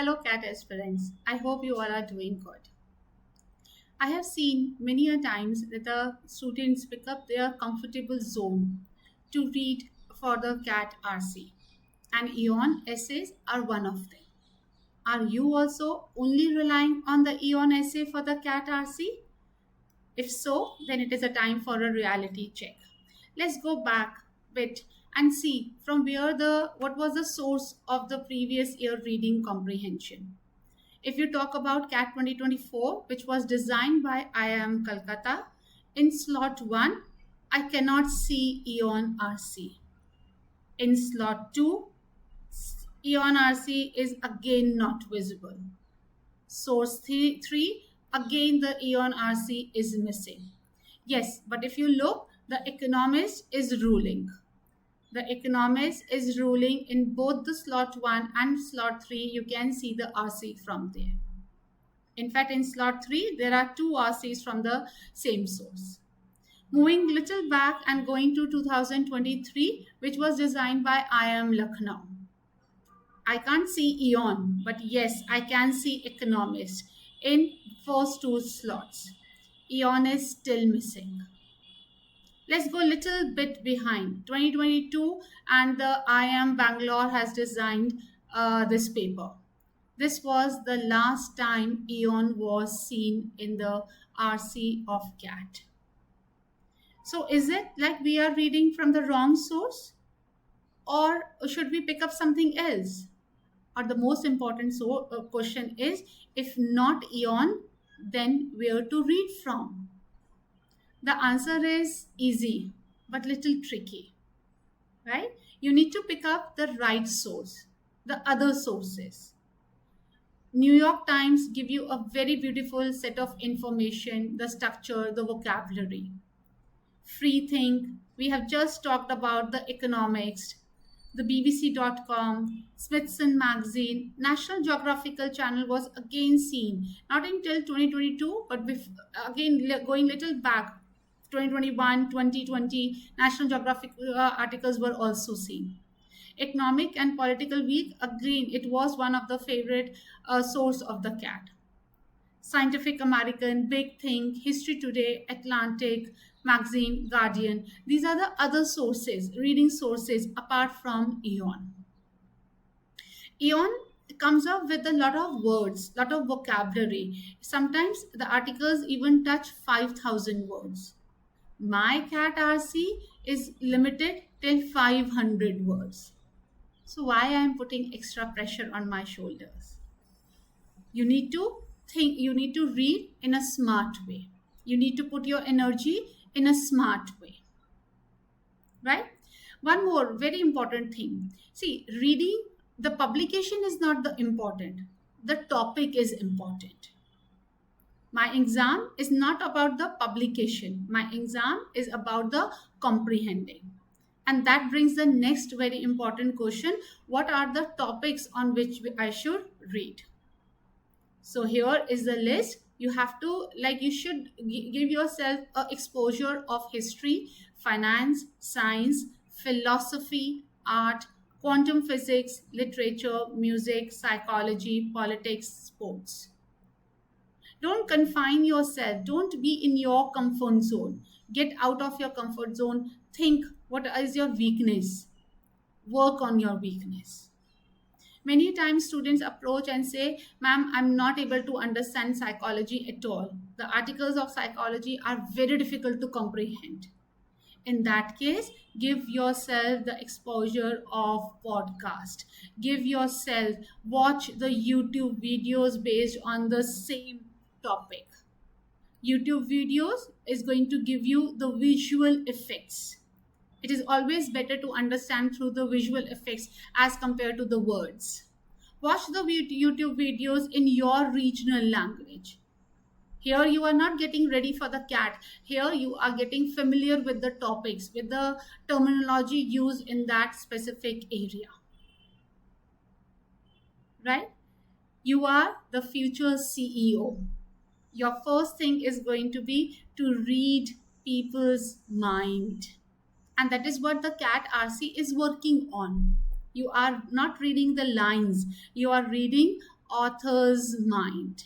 Hello, CAT aspirants. I hope you all are doing good. I have seen many a times that the students pick up their comfortable zone to read for the CAT RC, and Aeon essays are one of them. Are you also only relying on the Aeon essay for the CAT RC? If so, then it is a time for a reality check. Let's go back a bit and see from where what was the source of the previous year reading comprehension. If you talk about CAT 2024, which was designed by IIM Calcutta, in slot 1, I cannot see Aeon RC. In slot 2, Aeon RC is again not visible. Source 3, again the Aeon RC is missing. Yes, but if you look, the economist is ruling. The economist is ruling in both the slot 1 and slot 3. You can see the RC from there. In fact, in slot 3, there are two RCs from the same source. Moving little back and going to 2023, which was designed by IIM Lucknow. I can't see Aeon, but yes, I can see economist in first two slots. Aeon is still missing. Let's go a little bit behind. 2022 and the IIM Bangalore has designed this paper. This was the last time Aeon was seen in the RC of CAT. So is it like we are reading from the wrong source? Or should we pick up something else? Or the most important question is, if not Aeon, then where to read from? The answer is easy, but little tricky, right? You need to pick up the right source, the other sources. New York Times give you a very beautiful set of information, the structure, the vocabulary. Free Think, we have just talked about the economics, the BBC.com, Smithson Magazine, National Geographical Channel was again seen, not until 2022, but again going little back, 2021, 2020, National Geographic articles were also seen. Economic and Political Week, again, it was one of the favorite source of the CAT. Scientific American, Big Think, History Today, Atlantic, Magazine, Guardian. These are the other sources, reading sources apart from Aeon. Aeon comes up with a lot of words, lot of vocabulary. Sometimes the articles even touch 5,000 words. My CAT RC is limited till 500 words. So why I am putting extra pressure on my shoulders? You need to think, you need to read in a smart way. You need to put your energy in a smart way, right? One more very important thing. See, reading, the publication is not the important. The topic is important. My exam is not about the publication. My exam is about the comprehending. And that brings the next very important question. What are the topics on which I should read? So here is the list. You have to, you should give yourself an exposure of history, finance, science, philosophy, art, quantum physics, literature, music, psychology, politics, sports. Don't confine yourself. Don't be in your comfort zone. Get out of your comfort zone. Think, what is your weakness? Work on your weakness. Many times students approach and say, ma'am, I'm not able to understand psychology at all. The articles of psychology are very difficult to comprehend. In that case, give yourself the exposure of podcast. Give yourself, watch the YouTube videos based on the same topic. YouTube videos is going to give you the visual effects. It is always better to understand through the visual effects as compared to the words. Watch the YouTube videos in your regional language. Here you are not getting ready for the CAT. Here you are getting familiar with the topics, with the terminology used in that specific area. Right? You are the future CEO. Your first thing is going to be to read people's mind. And that is what the CAT RC is working on. You are not reading the lines. You are reading author's mind.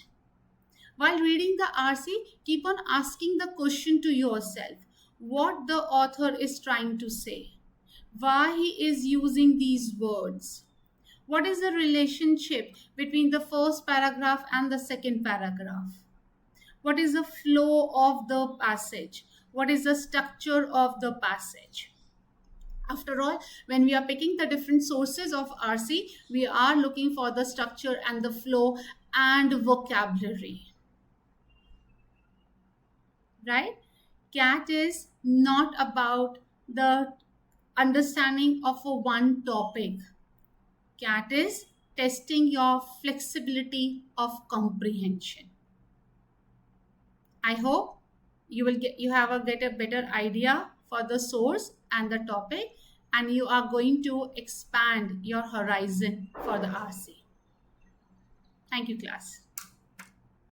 While reading the RC, keep on asking the question to yourself what the author is trying to say, why he is using these words. What is the relationship between the first paragraph and the second paragraph? What is the flow of the passage? What is the structure of the passage? After all, when we are picking the different sources of RC, we are looking for the structure and the flow and vocabulary. Right? CAT is not about the understanding of a one topic. CAT is testing your flexibility of comprehension. I hope you have get a better idea for the source and the topic, and you are going to expand your horizon for the RC. Thank you, class.